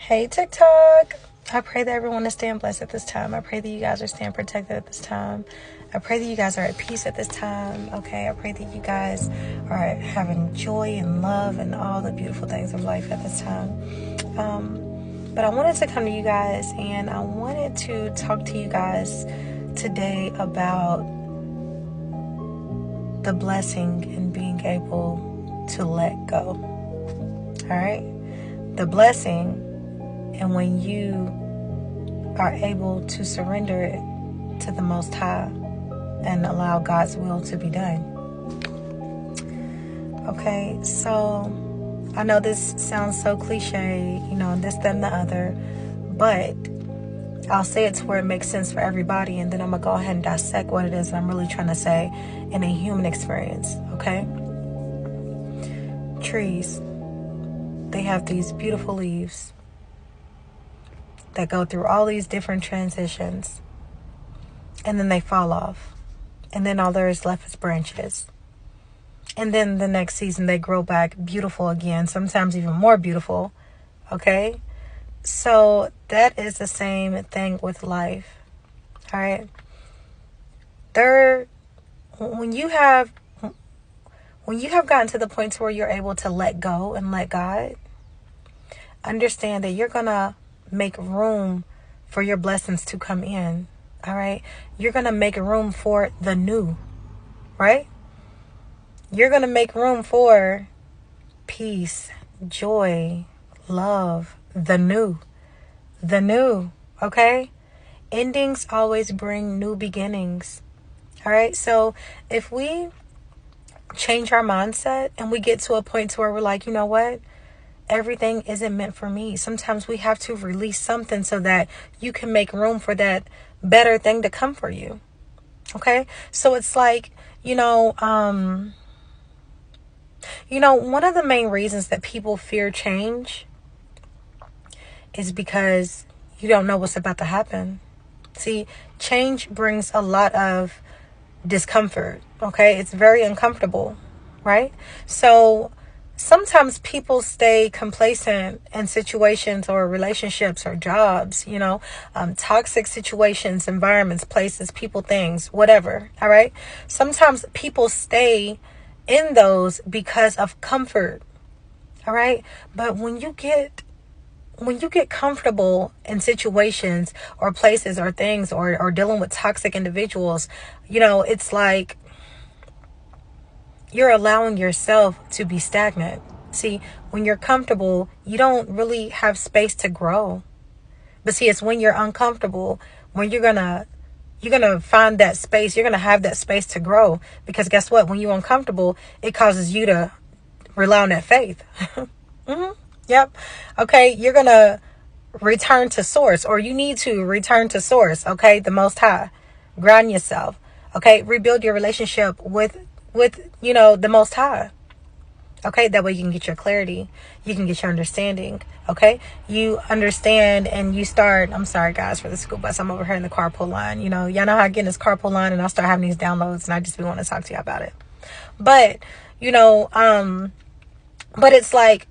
Hey TikTok. I pray that everyone is staying blessed at this time. I pray that you guys are staying protected at this time. I pray that you guys are at peace at this time. Okay, I pray that you guys are having joy and love and all the beautiful things of life at this time. But I wanted to come to you guys and I wanted to talk to you guys today about the blessing in being able to let go. All right? The blessing, and when you are able to surrender it to the Most High and allow God's will to be done. Okay, so I know this sounds so cliche, this, that, and the other, but I'll say it to where it makes sense for everybody, and then I'm going to go ahead and dissect what it is that I'm really trying to say in a human experience, okay? Trees, they have these beautiful leaves that go through all these different transitions, and then they fall off, and then all there is left is branches, and then the next season they grow back beautiful again, sometimes even more beautiful. Okay, so that is the same thing with life. All right, when you have gotten to the point where you're able to let go and let God, understand that you're gonna make room for your blessings to come in. All right, you're gonna make room for the new, right? You're gonna make room for peace, joy, love, the new. Okay, endings always bring new beginnings. All right, so if we change our mindset and we get to a point where we're like, you know what, everything isn't meant for me. Sometimes we have to release something so that you can make room for that better thing to come for you. Okay? So it's like, one of the main reasons that people fear change is because you don't know what's about to happen. See, change brings a lot of discomfort. Okay? It's very uncomfortable, right? So sometimes people stay complacent in situations or relationships or jobs, toxic situations, environments, places, people, things, whatever. All right. Sometimes people stay in those because of comfort. All right. But when you get comfortable in situations or places or things or dealing with toxic individuals, it's like you're allowing yourself to be stagnant. See, when you're comfortable, you don't really have space to grow. But see, it's when you're uncomfortable, when you're gonna find that space, you're gonna have that space to grow. Because guess what? When you're uncomfortable, it causes you to rely on that faith. Yep. Okay, you're gonna return to source, or you need to return to source. Okay, the Most High. Ground yourself. Okay, rebuild your relationship with the Most High. Okay, that way you can get your clarity, you can get your understanding. Okay, you understand and you start. I'm sorry guys for the school bus, I'm over here in the carpool line. Y'all know how I get in this carpool line and I'll start having these downloads and I just want to talk to you about it. But but it's like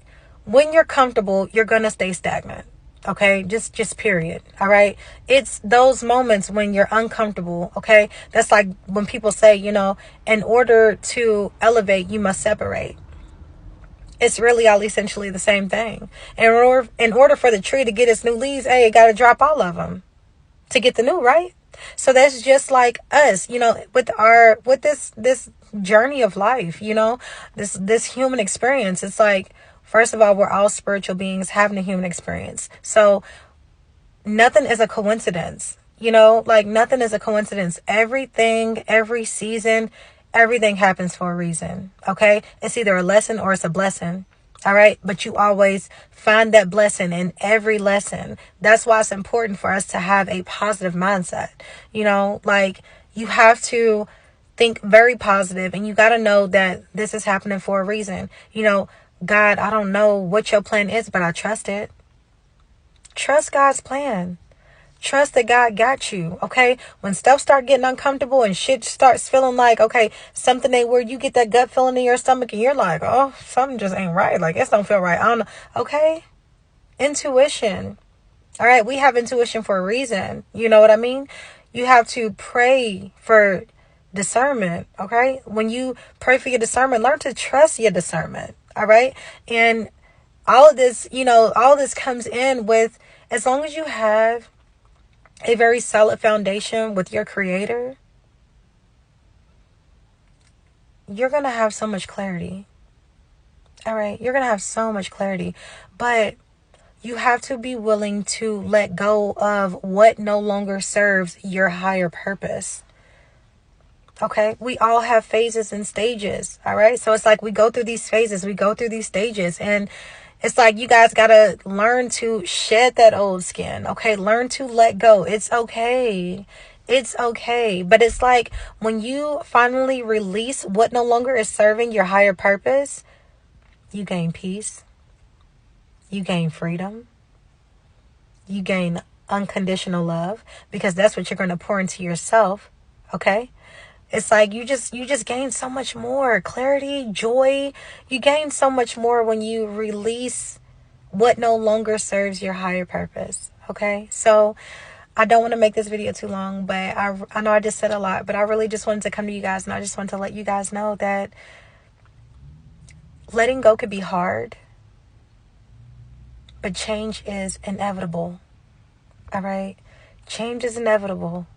when you're comfortable, you're gonna stay stagnant. Okay, just period. All right, it's those moments when you're uncomfortable. Okay, that's like when people say, in order to elevate, you must separate. It's really all essentially the same thing. In order for the tree to get its new leaves, it got to drop all of them to get the new, right? So that's just like us, with this journey of life, this human experience. It's like, first of all, we're all spiritual beings having a human experience. So nothing is a coincidence, nothing is a coincidence. Everything, every season, everything happens for a reason. Okay. It's either a lesson or it's a blessing. All right. But you always find that blessing in every lesson. That's why it's important for us to have a positive mindset. You have to think very positive, and you got to know that this is happening for a reason. God, I don't know what your plan is, but I trust it. Trust God's plan. Trust that God got you. Okay. When stuff start getting uncomfortable and shit starts feeling like, okay, something ain't where you get that gut feeling in your stomach and you're like, oh, something just ain't right. Like, this don't feel right. I don't know. Okay. Intuition. All right, we have intuition for a reason. You know what I mean? You have to pray for discernment, okay? When you pray for your discernment, learn to trust your discernment, all right? And all of this, all of this comes in with, as long as you have a very solid foundation with your creator, you're going to have so much clarity. All right, you're going to have so much clarity. But you have to be willing to let go of what no longer serves your higher purpose. Okay, we all have phases and stages. All right, so it's like we go through these phases, we go through these stages, and it's like you guys got to learn to shed that old skin. Okay, learn to let go. It's okay. It's okay. But it's like when you finally release what no longer is serving your higher purpose, you gain peace. You gain freedom. You gain unconditional love, because that's what you're going to pour into yourself. Okay? It's like you just gain so much more clarity, joy. You gain so much more when you release what no longer serves your higher purpose. Okay? So I don't want to make this video too long, but I know I just said a lot, but I really just wanted to come to you guys, and I just want to let you guys know that letting go could be hard, but change is inevitable. All right? Change is inevitable.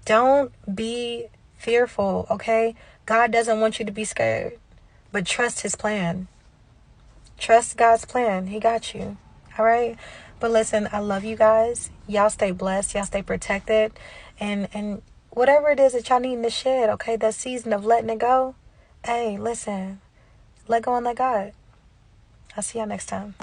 Don't be fearful, okay? God doesn't want you to be scared, but trust his plan. Trust God's plan. He got you. All right? But listen, I love you guys. Y'all stay blessed. Y'all stay protected. And whatever it is that y'all need in the shed, okay? That season of letting it go. Hey, listen. Let go and let God. I'll see y'all next time.